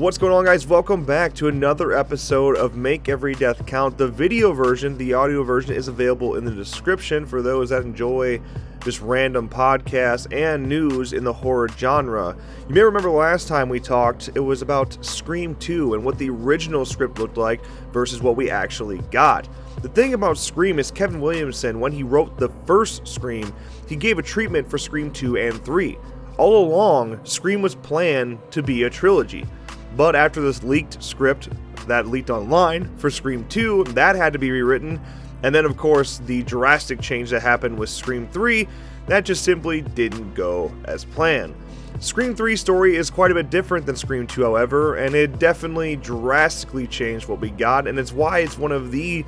What's going on, guys? Welcome back to another episode of Make Every Death Count. The video version, the audio version is available in the description for those that enjoy just random podcasts and news in the horror genre. You may remember last time we talked, it was about Scream 2 and what the original script looked like versus what we actually got. The thing about Scream is Kevin Williamson, when he wrote the first Scream, he gave a treatment for Scream 2 and 3. All along, Scream was planned to be a trilogy. But after this leaked script that leaked online for Scream 2, that had to be rewritten. And then, of course, the drastic change that happened with Scream 3, that just simply didn't go as planned. Scream 3's story is quite a bit different than Scream 2, however, and it definitely drastically changed what we got, and it's why it's one of the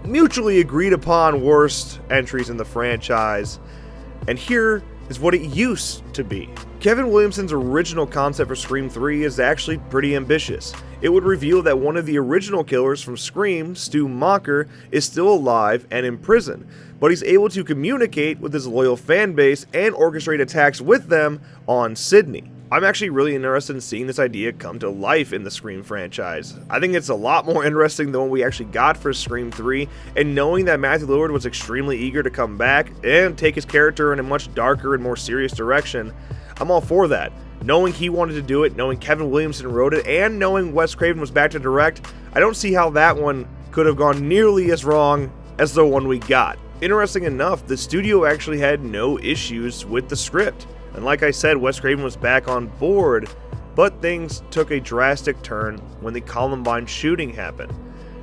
mutually agreed upon worst entries in the franchise. And here is what it used to be. Kevin Williamson's original concept for Scream 3 is actually pretty ambitious. It would reveal that one of the original killers from Scream, Stu Macher, is still alive and in prison, but he's able to communicate with his loyal fan base and orchestrate attacks with them on Sydney. I'm actually really interested in seeing this idea come to life in the Scream franchise. I think it's a lot more interesting than what we actually got for Scream 3, and knowing that Matthew Lillard was extremely eager to come back and take his character in a much darker and more serious direction, I'm all for that. Knowing he wanted to do it, knowing Kevin Williamson wrote it, and knowing Wes Craven was back to direct, I don't see how that one could have gone nearly as wrong as the one we got. Interesting enough, the studio actually had no issues with the script. And like I said, Wes Craven was back on board, but things took a drastic turn when the Columbine shooting happened.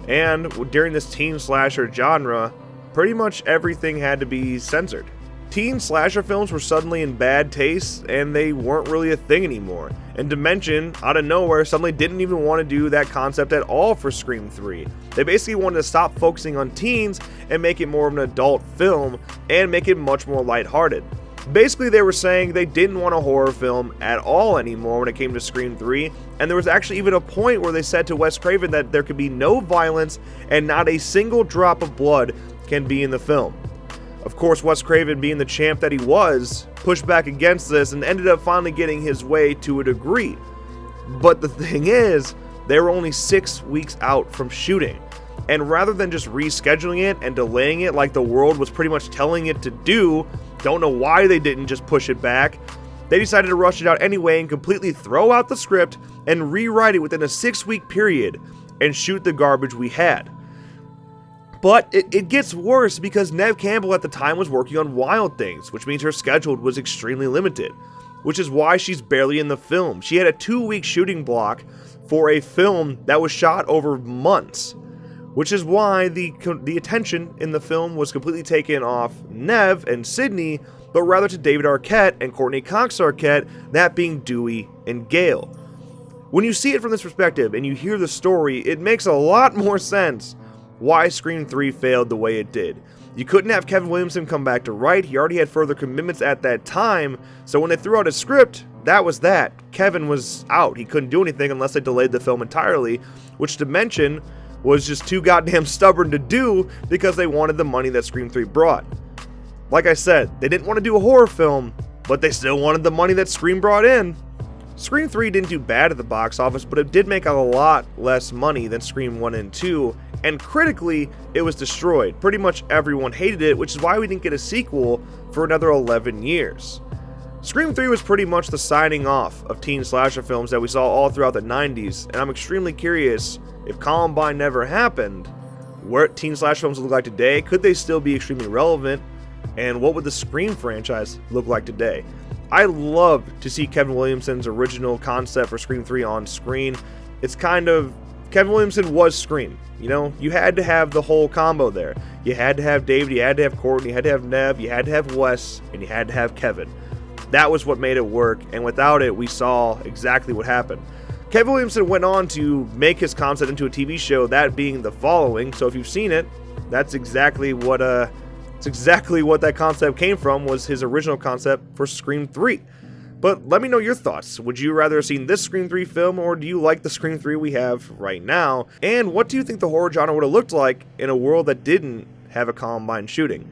And during this teen slasher genre, pretty much everything had to be censored. Teen slasher films were suddenly in bad taste, and they weren't really a thing anymore. And Dimension, out of nowhere, suddenly didn't even want to do that concept at all for Scream 3. They basically wanted to stop focusing on teens and make it more of an adult film, and make it much more lighthearted. Basically, they were saying they didn't want a horror film at all anymore when it came to Scream 3, and there was actually even a point where they said to Wes Craven that there could be no violence and not a single drop of blood can be in the film. Of course, Wes Craven, being the champ that he was, pushed back against this and ended up finally getting his way to a degree. But the thing is, they were only 6 weeks out from shooting, and rather than just rescheduling it and delaying it like the world was pretty much telling it to do, don't know why they didn't just push it back, they decided to rush it out anyway and completely throw out the script and rewrite it within a 6-week period and shoot the garbage we had. But it gets worse because Neve Campbell at the time was working on Wild Things, which means her schedule was extremely limited, which is why she's barely in the film. She had a 2-week shooting block for a film that was shot over months, which is why the attention in the film was completely taken off Neve and Sydney, but rather to David Arquette and Courtney Cox Arquette, that being Dewey and Gale. When you see it from this perspective and you hear the story, it makes a lot more sense why Scream 3 failed the way it did. You couldn't have Kevin Williamson come back to write, he already had further commitments at that time, so when they threw out a script, that was that. Kevin was out, he couldn't do anything unless they delayed the film entirely, which Dimension was just too goddamn stubborn to do because they wanted the money that Scream 3 brought. Like I said, they didn't want to do a horror film, but they still wanted the money that Scream brought in. Scream 3 didn't do bad at the box office, but it did make a lot less money than Scream 1 and 2, and critically, it was destroyed. Pretty much everyone hated it, which is why we didn't get a sequel for another 11 years. Scream 3 was pretty much the signing off of teen slasher films that we saw all throughout the 90s, and I'm extremely curious, if Columbine never happened, what teen slasher films would look like today? Could they still be extremely relevant? And what would the Scream franchise look like today? I love to see Kevin Williamson's original concept for Scream 3 on screen. It's kind of, Kevin Williamson was Scream. You know, you had to have the whole combo there. You had to have David, you had to have Courtney, you had to have Neve, you had to have Wes, and you had to have Kevin. That was what made it work, and without it, we saw exactly what happened. Kevin Williamson went on to make his concept into a TV show, that being The Following, so if you've seen it, that's exactly what that concept came from, was his original concept for Scream 3. But let me know your thoughts. Would you rather have seen this Scream 3 film, or do you like the Scream 3 we have right now? And what do you think the horror genre would have looked like in a world that didn't have a Columbine shooting?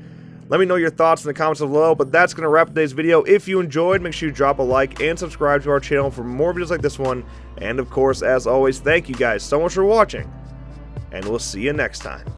Let me know your thoughts in the comments below, but that's going to wrap today's video. If you enjoyed, make sure you drop a like and subscribe to our channel for more videos like this one. And of course, as always, thank you guys so much for watching, and we'll see you next time.